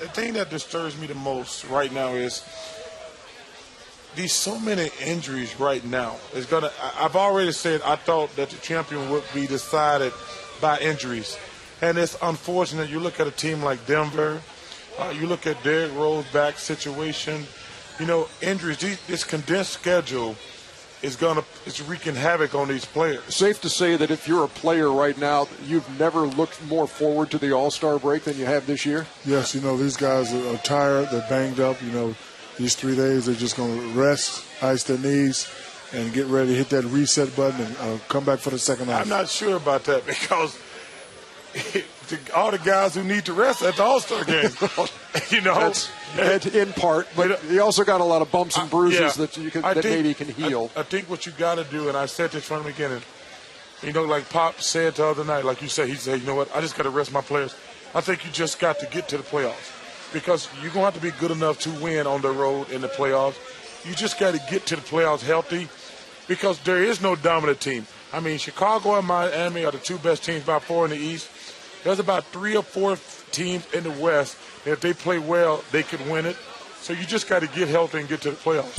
the thing that disturbs me the most right now is these so many injuries right now. I've already said I thought that the champion would be decided by injuries. And it's unfortunate. You look at a team like Denver, you look at Derrick Rose back situation, injuries, this condensed schedule it's wreaking havoc on these players. Safe to say that if you're a player right now, you've never looked more forward to the All-Star break than you have this year? Yes, these guys are tired, they're banged up, these 3 days they're just going to rest, ice their knees, and get ready to hit that reset button and come back for the second half. I'm not sure about that because all the guys who need to rest at the All-Star game, That's in part, but he also got a lot of bumps and bruises that maybe he can heal. I think what you got to do, and I said this from the beginning, like Pop said the other night, like you said, he said, you know what, I just got to rest my players. I think you just got to get to the playoffs because you're going to have to be good enough to win on the road in the playoffs. You just got to get to the playoffs healthy because there is no dominant team. Chicago and Miami are the two best teams by far in the East. There's about 3 or 4 teams in the West. If they play well, they could win it. So you just got to get healthy and get to the playoffs.